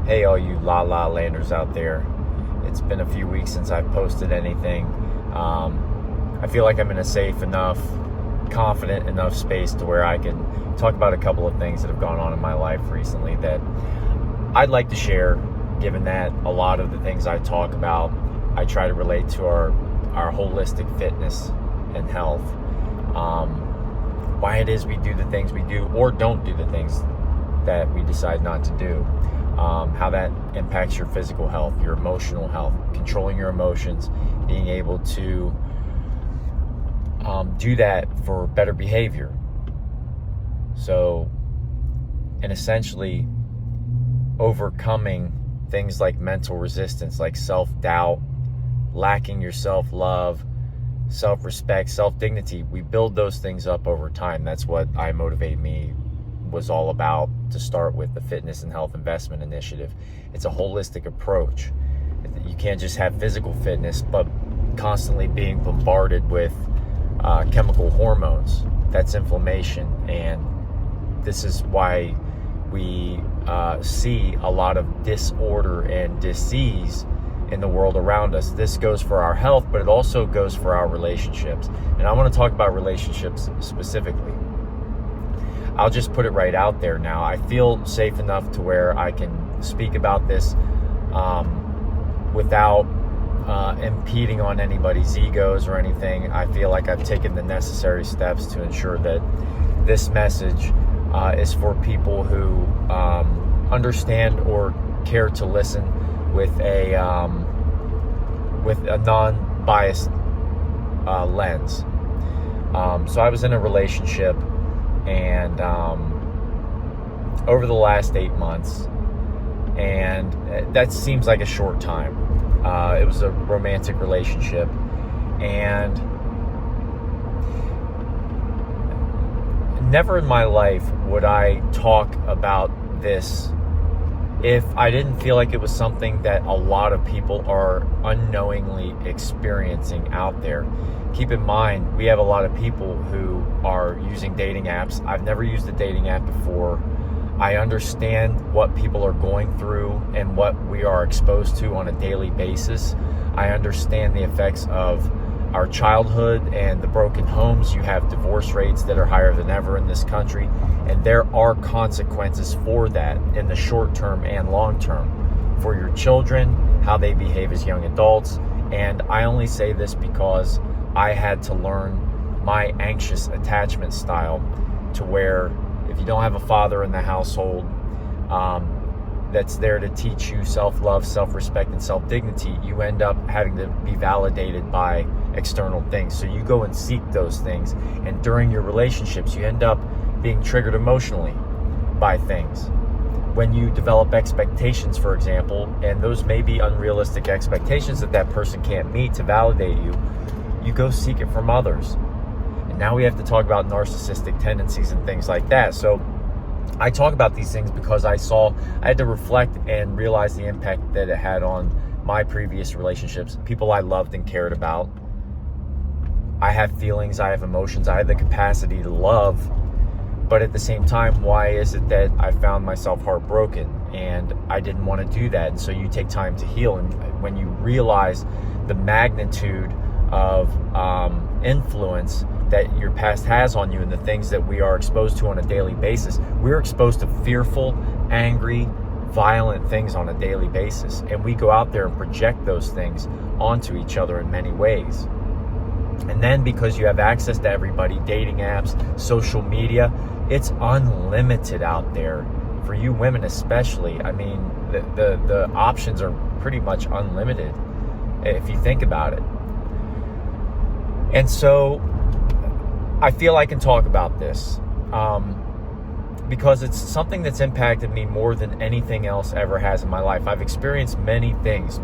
Hey, all you La La Landers out there. It's been a few weeks since I've posted anything. I feel like I'm in a safe enough, confident enough space to where I can talk about a couple of things that have gone on in my life recently that I'd like to share, given that a lot of the things I talk about, I try to relate to our holistic fitness and health. Why it is we do the things we do or don't do the things that we decide not to do. How that impacts your physical health, your emotional health, controlling your emotions, being able to do that for better behavior. So, and essentially overcoming things like mental resistance, like self-doubt, lacking your self-love, self-respect, self-dignity. We build those things up over time. That's what I Motivate Me was all about to start with, the Fitness and Health Investment Initiative. It's a holistic approach. You can't just have physical fitness, but constantly being bombarded with chemical hormones. That's inflammation. And this is why we see a lot of disorder and disease in the world around us. This goes for our health, but it also goes for our relationships. And I want to talk about relationships specifically. I'll just put it right out there now. I feel safe enough to where I can speak about this without impeding on anybody's egos or anything. I feel like I've taken the necessary steps to ensure that this message is for people who understand or care to listen with a non-biased lens. So I was in a relationship, and over the last 8 months, and that seems like a short time. It was a romantic relationship, and never in my life would I talk about this if I didn't feel like it was something that a lot of people are unknowingly experiencing out there. Keep in mind, we have a lot of people who are using dating apps. I've never used a dating app before. I understand what people are going through and what we are exposed to on a daily basis. I understand the effects of our childhood and the broken homes. You have divorce rates that are higher than ever in this country, and there are consequences for that in the short term and long term for your children, how they behave as young adults. And I only say this because I had to learn my anxious attachment style, to where if you don't have a father in the household that's there to teach you self-love, self-respect, and self-dignity, you end up having to be validated by external things. So you go and seek those things, and during your relationships, you end up being triggered emotionally by things. When you develop expectations, for example, and those may be unrealistic expectations that person can't meet to validate you, you go seek it from others. And now we have to talk about narcissistic tendencies and things like that. So I talk about these things because I had to reflect and realize the impact that it had on my previous relationships, people I loved and cared about. I have feelings, I have emotions, I have the capacity to love, but at the same time, why is it that I found myself heartbroken? And I didn't want to do that. And so you take time to heal, and when you realize the magnitude of influence that your past has on you and the things that we are exposed to on a daily basis. We're exposed to fearful, angry, violent things on a daily basis, and we go out there and project those things onto each other in many ways. And then because you have access to everybody, dating apps, social media, it's unlimited out there for you women especially. I mean, the options are pretty much unlimited if you think about it. And so I feel I can talk about this because it's something that's impacted me more than anything else ever has in my life. I've experienced many things,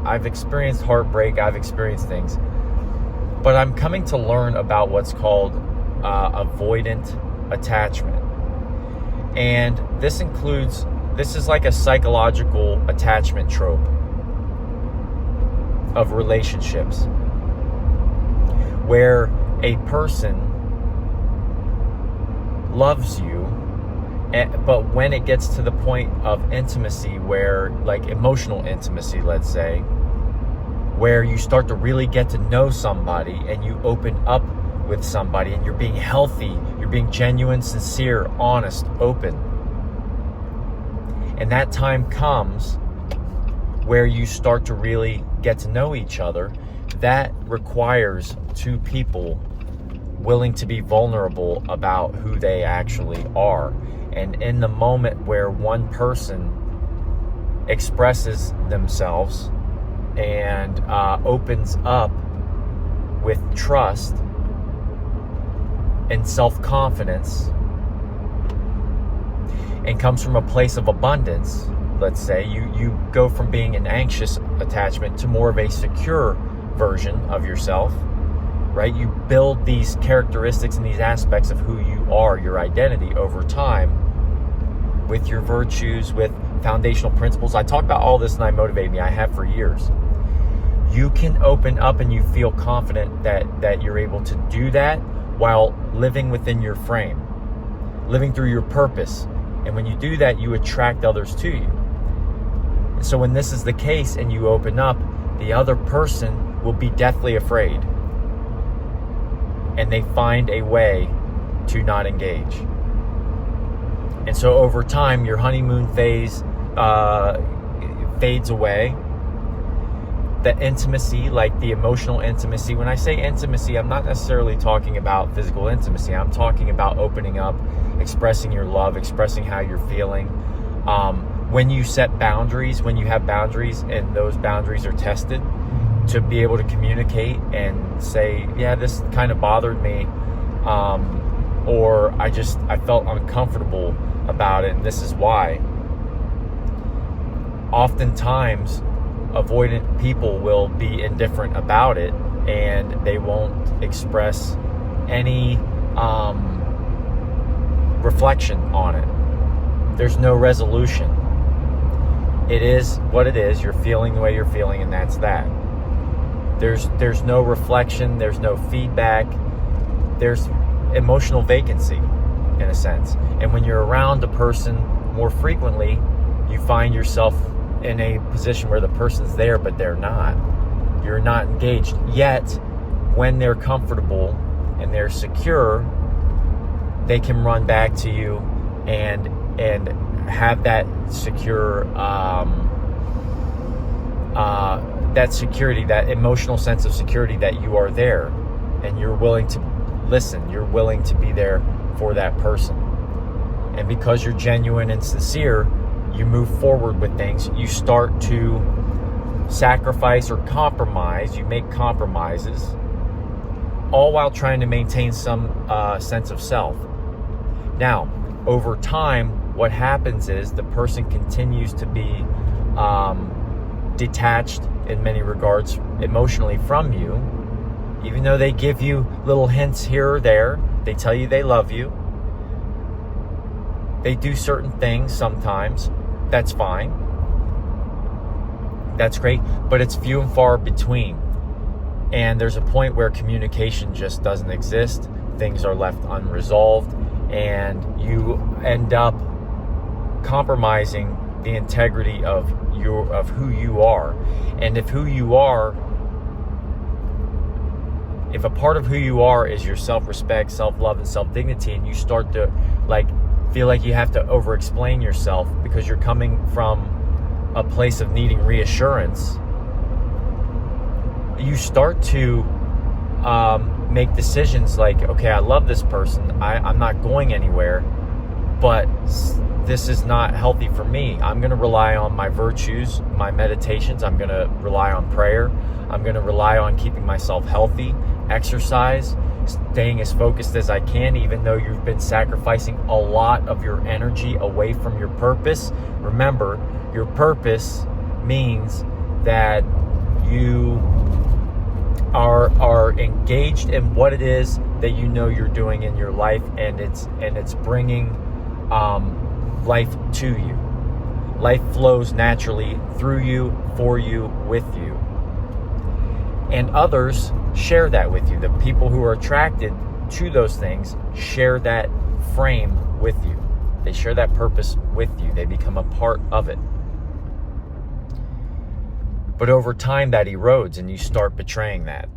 I've experienced heartbreak, I've experienced things, but I'm coming to learn about what's called avoidant attachment. And this is like a psychological attachment trope of relationships, where a person loves you But when it gets to the point of intimacy, where like emotional intimacy, let's say, where you start to really get to know somebody and you open up with somebody and you're being healthy, you're being genuine, sincere, honest, open. And that time comes where you start to really get to know each other. That requires two people willing to be vulnerable about who they actually are. And in the moment where one person expresses themselves and opens up with trust and self-confidence and comes from a place of abundance, let's say, you go from being an anxious attachment to more of a secure version of yourself, right? You build these characteristics and these aspects of who you are, your identity, over time with your virtues, with foundational principles. I talk about all this in I Motivate Me. I have for years. You can open up and you feel confident that you're able to do that while living within your frame, living through your purpose. And when you do that, you attract others to you. And so when this is the case and you open up, the other person will be deathly afraid. And they find a way to not engage. And so over time, your honeymoon phase fades away. The intimacy, like the emotional intimacy. When I say intimacy, I'm not necessarily talking about physical intimacy. I'm talking about opening up, expressing your love, expressing how you're feeling. When you set boundaries, when you have boundaries and those boundaries are tested, to be able to communicate and say, yeah, this kind of bothered me, or I felt uncomfortable about it, and this is why. Oftentimes, avoidant people will be indifferent about it, and they won't express any reflection on it. There's no resolution. It is what it is. You're feeling the way you're feeling, and that's that. There's no reflection. There's no feedback. There's emotional vacancy, in a sense. And when you're around a person more frequently, you find yourself in a position where the person's there, but they're not. You're not engaged. Yet, when they're comfortable and they're secure, they can run back to you and have that secure, that security, that emotional sense of security that you are there and you're willing to listen, you're willing to be there for that person. And because you're genuine and sincere, you move forward with things. You start to sacrifice or compromise. You make compromises, all while trying to maintain some sense of self. Now, over time, what happens is the person continues to be detached in many regards emotionally from you, even though they give you little hints here or there. They tell you they love you. They do certain things sometimes. That's fine. That's great. But it's few and far between. And there's a point where communication just doesn't exist. Things are left unresolved. And you end up compromising the integrity of who you are. And if a part of who you are is your self-respect, self-love, and self-dignity, and you start to feel like you have to over-explain yourself because you're coming from a place of needing reassurance, you start to make decisions like, okay, I love this person, I'm not going anywhere, but this is not healthy for me. I'm going to rely on my virtues, my meditations. I'm going to rely on prayer. I'm going to rely on keeping myself healthy, exercise, staying as focused as I can, even though you've been sacrificing a lot of your energy away from your purpose. Remember, your purpose means that you are engaged in what it is that you know you're doing in your life, and it's bringing life to you. Life flows naturally through you, for you, with you. And others share that with you. The people who are attracted to those things share that frame with you. They share that purpose with you. They become a part of it. But over time that erodes and you start betraying that.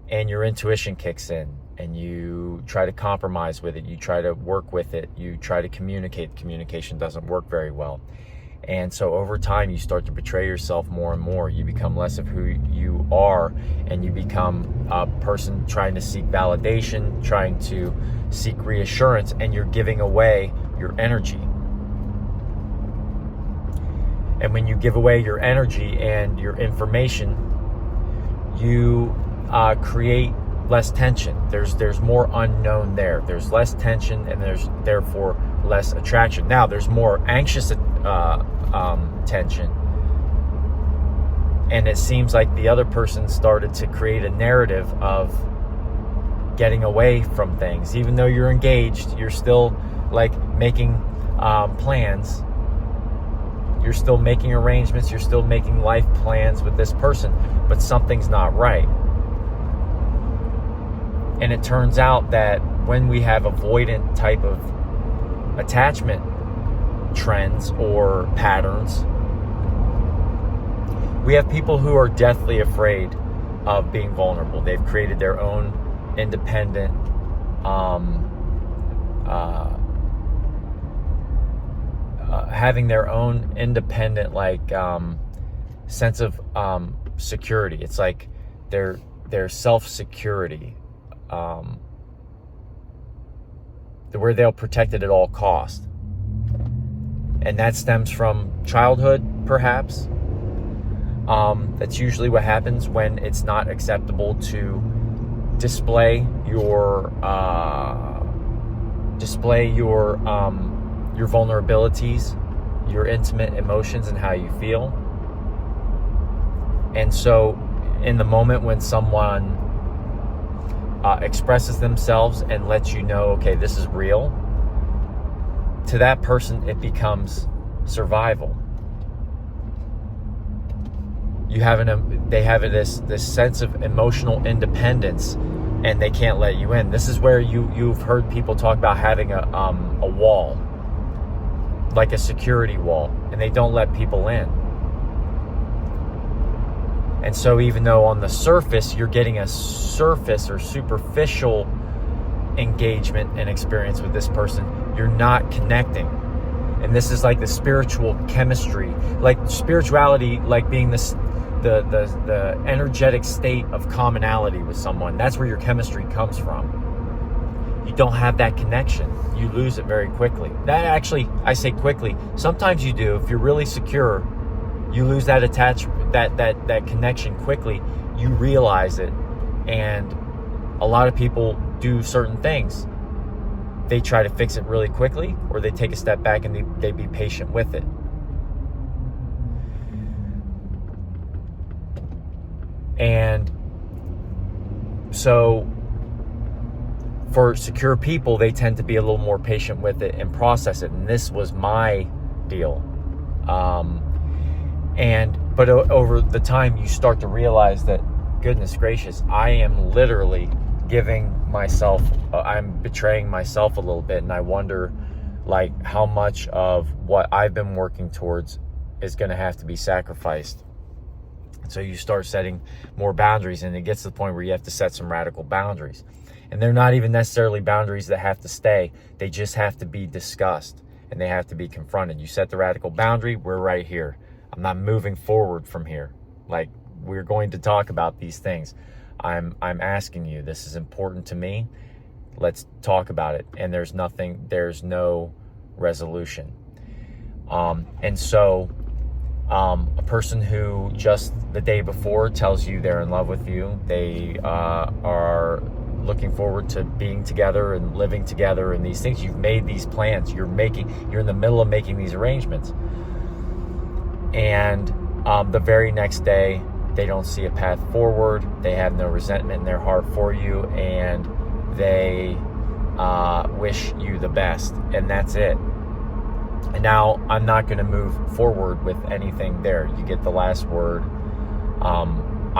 And your intuition kicks in and you try to compromise with it. You try to work with it. You try to communicate. Communication doesn't work very well. And so over time, you start to betray yourself more and more. You become less of who you are, and you become a person trying to seek validation, trying to seek reassurance, and you're giving away your energy. And when you give away your energy and your information, you create less tension. There's more unknown there. There's less tension, and there's therefore less attraction. Now, there's more anxious tension, and it seems like the other person started to create a narrative of getting away from things. Even though you're engaged, you're still like making plans. You're still making arrangements. You're still making life plans with this person, but something's not right. And it turns out that when we have avoidant type of attachment trends or patterns, we have people who are deathly afraid of being vulnerable. They've created their own independent having their own independent sense of security. It's like their self-security, where they'll protect it at all costs. And that stems from childhood, perhaps. That's usually what happens when it's not acceptable to display your vulnerabilities, your intimate emotions, and how you feel. And so, in the moment when someone expresses themselves and lets you know, okay, this is real, to that person it becomes survival. They have this sense of emotional independence, and they can't let you in. This is where you've heard people talk about having a wall, like a security wall, and they don't let people in. And so even though on the surface you're getting a surface or superficial engagement and experience with this person, you're not connecting. And this is like the spiritual chemistry, like spirituality, like being the energetic state of commonality with someone. That's where your chemistry comes from. You don't have that connection. You lose it very quickly. That actually, I say quickly, sometimes you do. If you're really secure, you lose that attachment, that connection quickly. You realize it. And a lot of people do certain things. They try to fix it really quickly, or they take a step back and they be patient with it. And so for secure people, they tend to be a little more patient with it and process it. And this was my deal. But over the time, you start to realize that, goodness gracious, I am literally giving myself, I'm betraying myself a little bit. And I wonder, like, how much of what I've been working towards is going to have to be sacrificed. So you start setting more boundaries, and it gets to the point where you have to set some radical boundaries. And they're not even necessarily boundaries that have to stay. They just have to be discussed, and they have to be confronted. You set the radical boundary, we're right here. I'm not moving forward from here. Like, we're going to talk about these things. I'm asking you, this is important to me. Let's talk about it. And there's no resolution. And so a person who just the day before tells you they're in love with you, they are looking forward to being together and living together and these things. You've made these plans. You're in the middle of making these arrangements. And the very next day, they don't see a path forward. They have no resentment in their heart for you, and they wish you the best, and that's it. And now I'm not going to move forward with anything there. You get the last word.